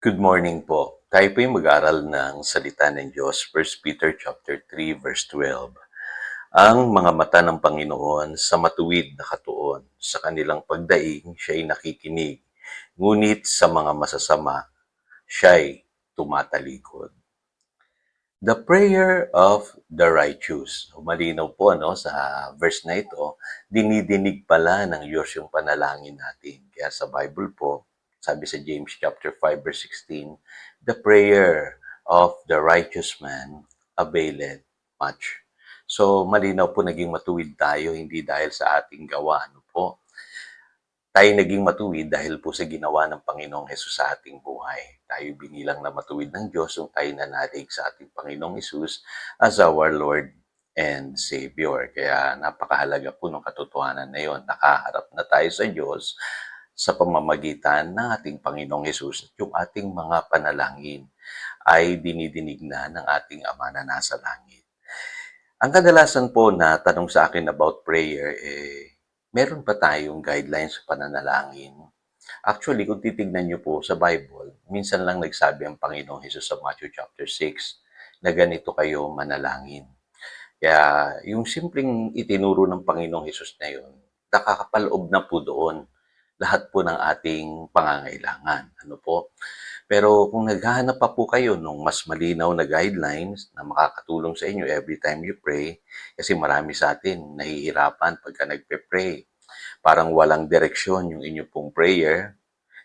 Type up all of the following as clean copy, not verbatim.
Good morning po. Tayo po yung mag-aral ng salita ng Diyos, 1 Peter chapter 3 verse 12. Ang mga mata ng Panginoon sa matuwid na katuon, sa kanilang pagdaing siya'y nakikinig, ngunit sa mga masasama siya'y tumatalikod. The prayer of the righteous. Malinaw po sa verse na ito, dinidinig pala ng Diyos yung panalangin natin. Kaya sa Bible po, sabi sa James chapter 5 verse 16, the prayer of the righteous man availeth much. So malinaw po naging matuwid tayo, hindi dahil sa ating gawa. Tayo naging matuwid dahil po sa ginawa ng Panginoong Hesus sa ating buhay. Tayo binilang na matuwid ng Diyos nung tayo nanalig sa ating Panginoong Hesus as our Lord and Savior. Kaya napakahalaga po ng katotohanan na yon. Nakaharap na tayo sa Diyos sa pamamagitan ng ating Panginoong Hesus at yung ating mga panalangin ay dinidinig na ng ating Ama na nasa langit. Ang kadalasan po na tanong sa akin about prayer, meron ba tayong guidelines sa pananalangin? Actually, kung titignan niyo po sa Bible, minsan lang nagsabi ang Panginoong Hesus sa Matthew chapter 6 na ganito kayo manalangin. Kaya yung simpleng itinuro ng Panginoong Hesus na yun, nakakapaloob na po doon lahat po ng ating pangangailangan. Ano po? Pero kung naghahanap pa po kayo ng mas malinaw na guidelines na makakatulong sa inyo every time you pray, kasi marami sa atin nahihirapan pagka nagpe-pray. Parang walang direksyon yung inyo pong prayer,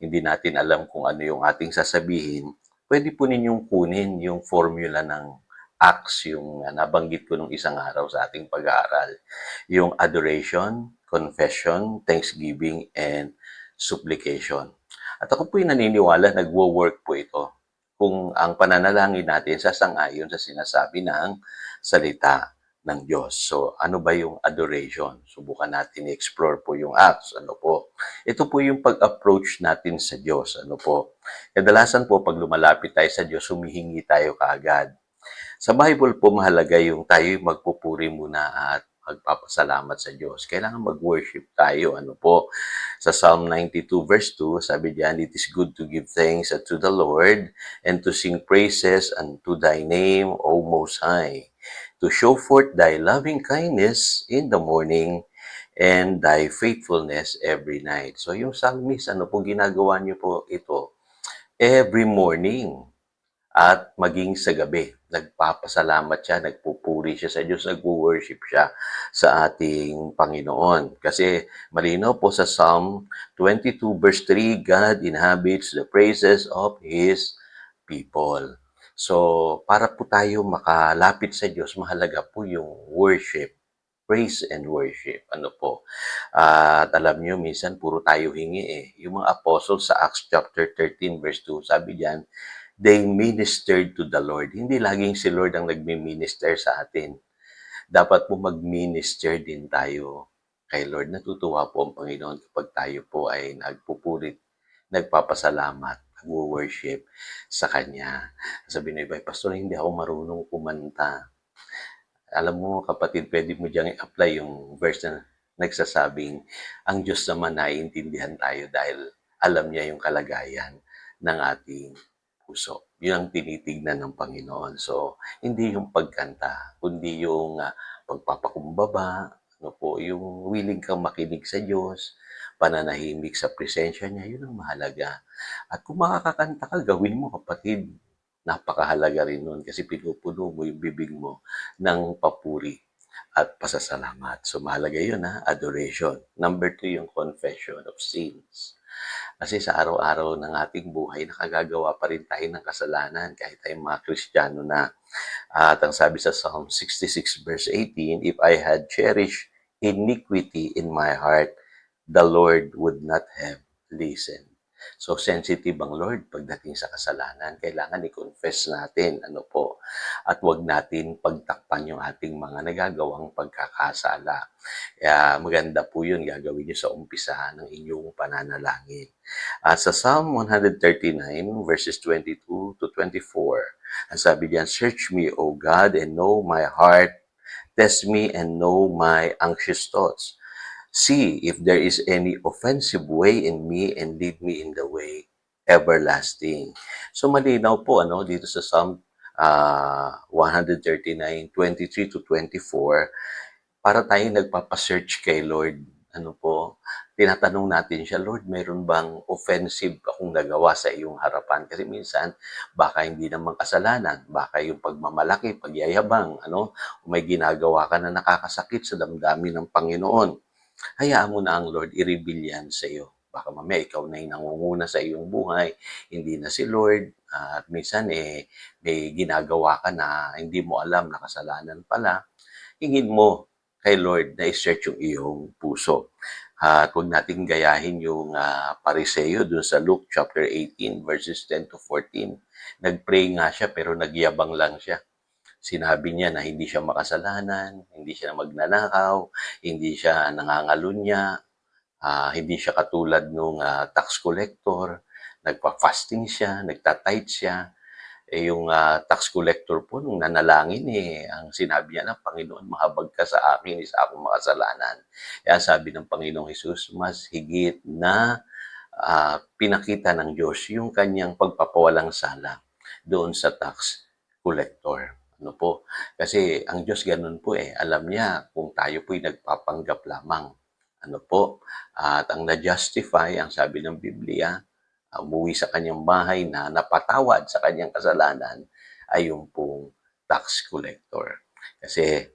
hindi natin alam kung ano yung ating sasabihin, pwede po ninyong kunin yung formula ng ACTS, yung nabanggit ko nung isang araw sa ating pag-aaral. Yung adoration, confession, thanksgiving, and supplication. At ako po yung naniniwala, nagwo-work po ito kung ang pananalangin natin sasang-ayon sa sinasabi ng salita ng Diyos. So, ano ba yung adoration? Subukan natin i-explore po yung acts. Ano po? Ito po yung pag-approach natin sa Diyos. Ano po? Kadalasan po, pag lumalapit tayo sa Diyos, humihingi tayo kaagad. Sa Bible po, mahalaga yung tayo magpupuri muna at magpapasalamat sa Diyos. Kailangan mag-worship tayo. Ano po? Sa Psalm 92 verse 2, sabi diyan, "It is good to give thanks unto the Lord and to sing praises unto thy name, O Most High, to show forth thy loving kindness in the morning and thy faithfulness every night." So yung psalmist, ano po ginagawa niyo po ito? Every morning at maging sa gabi. Nagpapasalamat siya, nagpupuri siya sa Diyos, nagwo-worship siya sa ating Panginoon. Kasi malinaw po sa Psalm 22 verse 3, God inhabits the praises of His people. So, para po tayo makalapit sa Diyos, mahalaga po yung worship, praise and worship. Ano po? At alam nyo, minsan puro tayo hingi eh. Yung mga apostles sa Acts chapter 13 verse 2, sabi diyan, they ministered to the Lord. Hindi laging si Lord ang nagmi-minister sa atin. Dapat po mag-minister din tayo kay Lord. Natutuwa po ang Panginoon kapag tayo po ay nagpupurit, nagpapasalamat, nag-worship sa Kanya. Sabi ng iba, Pastor, hindi ako marunong kumanta. Alam mo, kapatid, pwede mo diyang i-apply yung verse na nagsasabing, ang Diyos naman naiintindihan tayo dahil alam niya yung kalagayan ng ating puso. Yun ang tinitignan ng Panginoon. So, hindi yung pagkanta, kundi yung pagpapakumbaba, ano po, yung willing kang makinig sa Diyos, pananahimik sa presensya niya, yun ang mahalaga. At kung makakakanta ka, gawin mo, kapatid. Napakahalaga rin nun kasi pinupuno mo yung bibig mo ng papuri at pasasalamat. So, mahalaga yun, adoration. Number 2, yung confession of sins. Kasi sa araw-araw ng ating buhay, nakagagawa pa rin tayo ng kasalanan kahit tayong mga Kristiyano na. At ang sabi sa Psalm 66 verse 18, "If I had cherished iniquity in my heart, the Lord would not have listened." So, sensitive ang Lord pagdating sa kasalanan. Kailangan i-confess natin, ano po, at wag natin pagtakpan yung ating mga nagagawang pagkakasala. Kaya maganda po yun, gagawin nyo sa umpisa ng inyong pananalangin. At sa Psalm 139, verses 22 to 24, ang sabi diyan, "Search me, O God, and know my heart. Test me and know my anxious thoughts. See if there is any offensive way in me and lead me in the way everlasting. So malinaw po ano dito sa Psalm 139:23-24 para tayong nagpapa-search kay Lord. Ano po, tinatanong natin siya, Lord, meron bang offensive akong nagawa sa iyong harapan? Kasi minsan, baka hindi naman kasalanan, baka yung pagmamalaki, pagyayabang, ano, o may ginagawa ka na nakakasakit sa damdamin ng Panginoon. Hayaan mo na ang Lord i-reveal yan sa iyo. Baka mamaya ikaw na yung nangunguna sa iyong buhay, hindi na si Lord. At minsan may ginagawa ka na hindi mo alam na kasalanan pala. Hingin mo kay Lord na i-search yung iyong puso. At huwag nating gayahin yung pariseo dun sa Luke chapter 18 verses 10-14. Nag-pray nga siya pero nagyabang lang siya. Sinabi niya na hindi siya makasalanan, hindi siya magnanakaw, hindi siya nangangalunya, hindi siya katulad nung tax collector, nagpa-fasting siya, nagta-tithe siya. Yung tax collector po nung nanalangin ang sinabi niya na, Panginoon, mahabag ka sa akin, isa akong makasalanan. Kaya sabi ng Panginoong Hesus, mas higit na pinakita ng Diyos yung kanyang pagpapawalang sala doon sa tax collector. Ano po? Kasi ang Diyos ganun po alam niya kung tayo po'y nagpapanggap lamang. Ano po? At ang na-justify, ang sabi ng Biblia, umuwi sa kanyang bahay na napatawad sa kanyang kasalanan ay yung pong tax collector. Kasi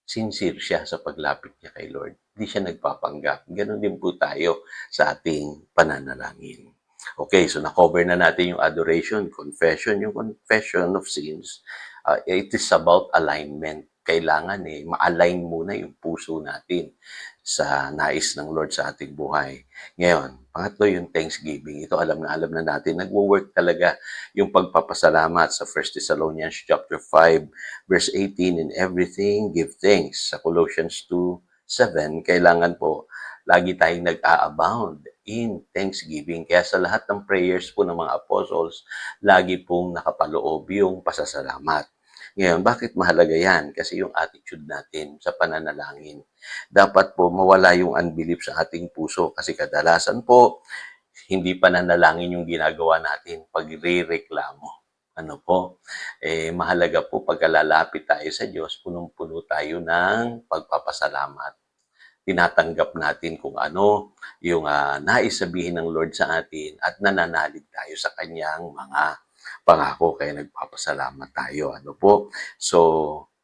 sincere siya sa paglapit niya kay Lord. Hindi siya nagpapanggap. Ganon din po tayo sa ating pananalangin. Okay, so na-cover na natin yung adoration, confession. Yung confession of sins, it is about alignment. Kailangan ma-align muna yung puso natin sa nais ng Lord sa ating buhay. Ngayon, pangatlo yung thanksgiving. Ito alam na natin. Nagwo-work talaga yung pagpapasalamat sa 1 Thessalonians chapter 5 verse 18, in everything give thanks. Sa Colossians 2:7, kailangan po lagi tayong nag-a-abound in thanksgiving. Kaya sa lahat ng prayers po ng mga apostles, lagi pong nakapaloob yung pasasalamat. Ngayon, bakit mahalaga yan? Kasi yung attitude natin sa pananalangin. Dapat po mawala yung unbelief sa ating puso. Kasi kadalasan po, hindi pananalangin yung ginagawa natin, pagre-reklamo. Ano po? Mahalaga po pagkalalapit tayo sa Diyos, punong-puno tayo ng pagpapasalamat. Tinatanggap natin kung ano yung nais sabihin ng Lord sa atin at nananalig tayo sa kanyang mga pangako. Kaya nagpapasalamat tayo. Ano po? So,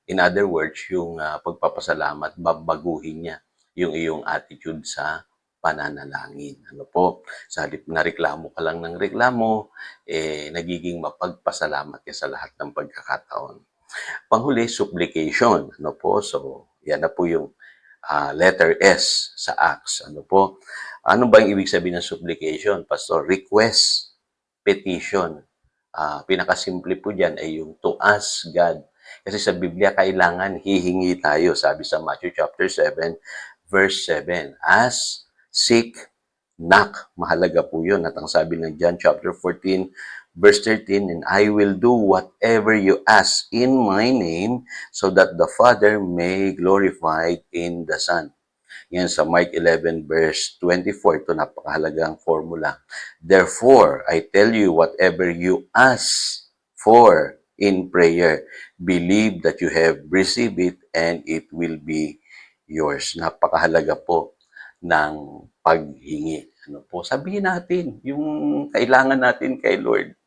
in other words, yung pagpapasalamat, babaguhin niya yung iyong attitude sa pananalangin. Ano po? Sa halip na reklamo ka lang ng reklamo, nagiging mapagpasalamat ka sa lahat ng pagkakataon. Panghuli, supplication. Ano po? So, yan na po yung letter S sa Acts. Ano po? Ano ba yung ibig sabihin ng supplication, Pastor? Request, petition. Pinakasimple po dyan ay yung to ask God. Kasi sa Biblia, kailangan hihingi tayo. Sabi sa Matthew chapter 7, verse 7. Ask, seek, knock. Mahalaga po yun. At ang sabi ng John chapter 14, verse 13, and I will do whatever you ask in my name so that the Father may glorify in the Son. Yan sa Mark 11 verse 24, ito napakahalagang formula. Therefore, I tell you, whatever you ask for in prayer, believe that you have received it and it will be yours. Napakahalaga po ng paghingi. Ano po, sabihin natin yung kailangan natin kay Lord.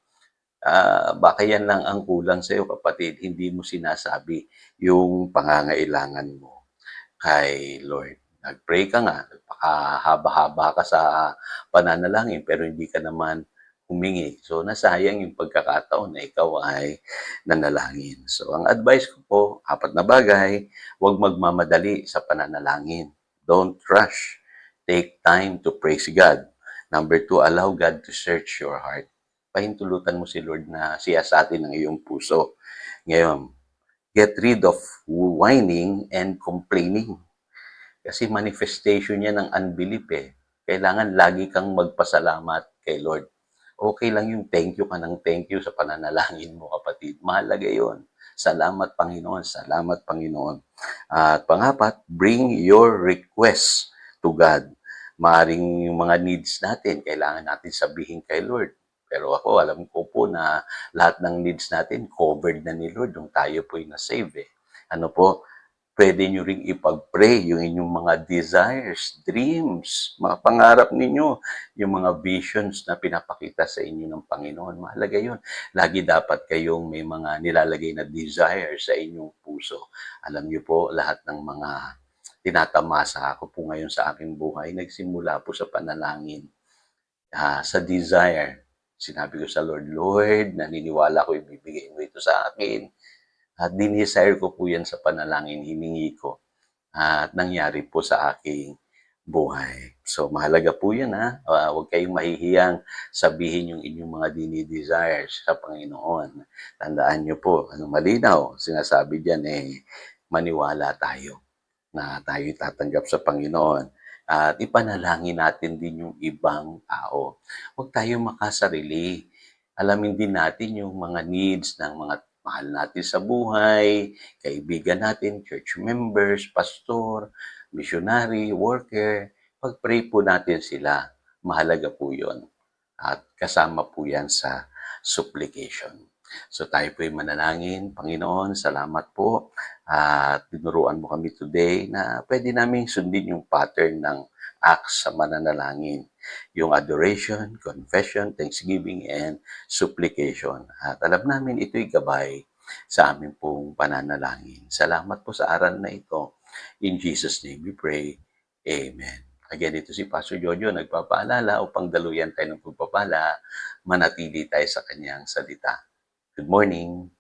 Baka yan lang ang kulang sa iyo, kapatid. Hindi mo sinasabi yung pangangailangan mo kay Lord. Nag-pray ka nga, nagpakahaba-haba ka sa pananalangin, pero hindi ka naman humingi. So, nasayang yung pagkakataon na ikaw ay nanalangin. So, ang advice ko po, 4 na bagay, huwag magmamadali sa pananalangin. Don't rush. Take time to praise God. Number 2, allow God to search your heart. Pahintulutan mo si Lord na siyasatin ang iyong puso. Ngayon, get rid of whining and complaining. Kasi manifestation niya ng unbelief Kailangan lagi kang magpasalamat kay Lord. Okay lang yung thank you ka ng thank you sa pananalangin mo, kapatid. Mahalaga yon. Salamat, Panginoon. Salamat, Panginoon. At pangapat, bring your requests to God. Maaring yung mga needs natin, kailangan natin sabihin kay Lord. Pero ako alam ko po na lahat ng needs natin covered na ni Lord nung tayo po'y na-save, eh. Ano po, puwede niyo ring ipag-pray yung inyong mga desires, dreams, mga pangarap ninyo, yung mga visions na pinapakita sa inyo ng Panginoon. Mahalaga yun. Lagi dapat kayong may mga nilalagay na desire sa inyong puso. Alam niyo po, lahat ng mga tinatamasa ko po ngayon sa aking buhay, nagsimula po sa panalangin, sa desire. Sinabi ko sa Lord, "Lord, naniniwala ko ibibigay mo ito sa akin." At dinesire ko po yan sa panalangin, hiningi ko at nangyari po sa aking buhay. So mahalaga po yan, huwag kayong mahihiyang sabihin yung inyong mga dini-desires sa Panginoon. Tandaan niyo po, malinaw, sinasabi diyan, maniwala tayo na tayo'y tatanggap sa Panginoon at ipanalangin natin din yung ibang tao. Huwag tayong makasarili. Alamin din natin yung mga needs ng mga mahal natin sa buhay, kaibigan natin, church members, pastor, missionary, worker. Pag-pray po natin sila. Mahalaga po yun. At kasama po yan sa supplication. So tayo po'y manalangin. Panginoon, salamat po at tinuruan mo kami today na pwede naming sundin yung pattern ng acts sa mananalangin. Yung adoration, confession, thanksgiving, and supplication. At alam namin ito'y gabay sa amin pong pananalangin. Salamat po sa aral na ito. In Jesus' name we pray. Amen. Again, ito si Pastor Jojo nagpapaalala upang daluyan tayo ng pagpapala, manatili tayo sa kanyang salita. Good morning.